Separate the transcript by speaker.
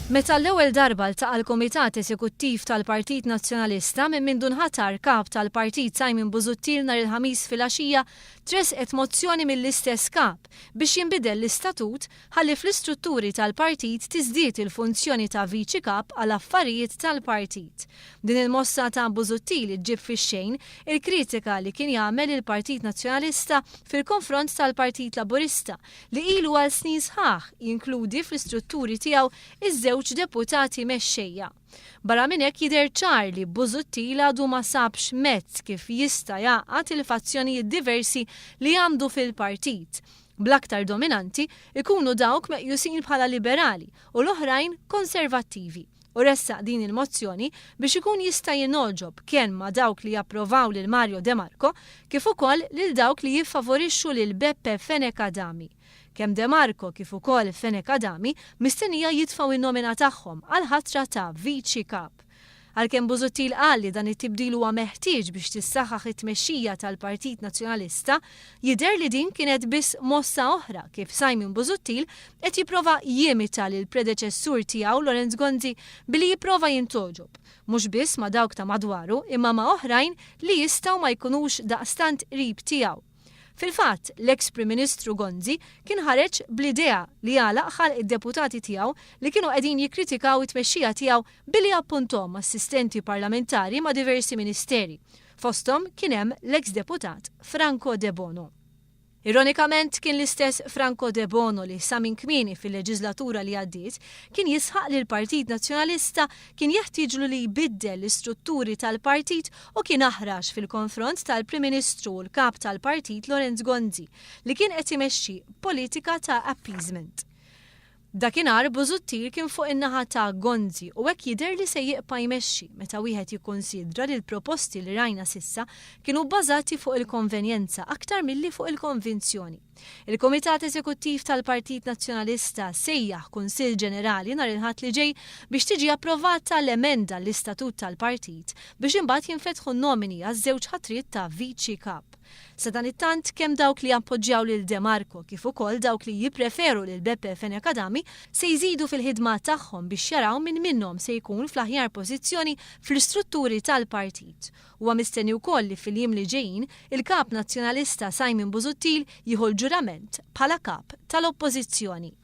Speaker 1: Meta l-ewwel darba ltaqa' l-Kumitat Eżekuttiv tal-Partit Nazzjonalista minn mindu nħatar kap tal-Partit Simon Busuttil nhar il-ħamis filgħaxija tresqet mozzjoni mill-istess kap biex jinbidel l-istatut ħalli fl-istrutturi tal-partit tiżdied il-funzjoni ta' viċi kap għal affarijiet tal-partit. Din il-mossa ta' Busuttil ġib fix-xejn il-kritika li kien jagħmel il-Partit Nazzjonalista fil-konfront tal-Partit Laburista li ilu għal snin sħaħ jinkludi fl-istrutturi tiegħu iż-żewġ deputati mexxejja. Barra minn hekk jidher ċar li Busuttil għadu ma sabx mezz kif jista' jgħaqqad il-fazzjonijiet diversi li għandu fil-partit. Bl-aktar dominanti ikunu dawk meqjusin bħala liberali u l-oħrajn konservattivi. U ressaq din il-mozzjoni biex ikun jista' jinolġob kemm ma' dawk li japprovaw lil Mario De Marco kif ukoll lil dawk li jiffavorixxu lil Beppe Fenekadami. Kemm De Marco kif ukoll Fenekadami mistennija jitfgħu in-nomina tagħhom għal ħatra ta' viċi kap. Għalkemm Busuttil qal li dan it-tibdil huwa meħtieġ biex tissaħħaħ it-tmexxija tal-Partit Nazzjonalista, jidher li din kienet biss mossa oħra kif Simon Busuttil qed jipprova jimita lil predeċessur tiegħu Lorenz Gonzi billi jipprova jintoġob, mhux biss ma' dawk ta' madwaru imma ma' oħrajn li jistgħu ma jkunux daqstant qrib tiegħu. Fil-fatt, l-eks Prim Ministru Gonzi kien ħareġ bl-idea li jagħlaq ħalq id-deputati tiegħu li kienu qegħdin jikkritikaw it-tmexxija tiegħu billi appuntom assistenti parlamentari ma' diversi ministeri. Fosthom kien hemm l-eks deputat Franco De Bono. Ironikament kien l-istess Franco De Bono li sa minn kmieni fil-leġislatura li għaddiet kien jisħaq li l-Partit Nazzjonalista kien jeħtieġlu li jbiddel l-istrutturi tal-partit u kien aħrax fil-konfront tal-Prim Ministru u l-kap tal-partit Lorenz Gonzi li kien qed imexxi politika ta' appeasement. Dakinhar Busuttil kien fuq in-naħa ta' Gonzi u hekk jidher li se jibqa' jmexxi meta wieħed jikkunsidra li l-proposti li rajna sissa kienu bbażati fuq il-konvenjenza aktar milli fuq il-konvinzjoni. Il-Kumitat Eżekuttiv tal-Partit Nazzjonalista sejjaħ Kunsill Ġenerali nhar il-Ħadd li ġej biex tiġi approvata l-emenda l-istatut tal-partit biex imbagħad jinfetħu nomini għaż-żewġ ħatriet ta' viċi kap. Sa dan it-tant kemm dawk li appoġġjaw lil De Marco kif ukoll dawk li jippreferu lil Beppe Fenekadami se jżidu fil-ħidma tagħhom biex jaraw min minnhom se jkun fl-aħjar pożizzjoni fl-istrutturi tal-partit. Huwa mistenni wkoll li fil-jiem li ġejjin il-kap nazzjonalista Simon Busuttil jieħu l-ġurament bħala kap tal-oppożizzjoni.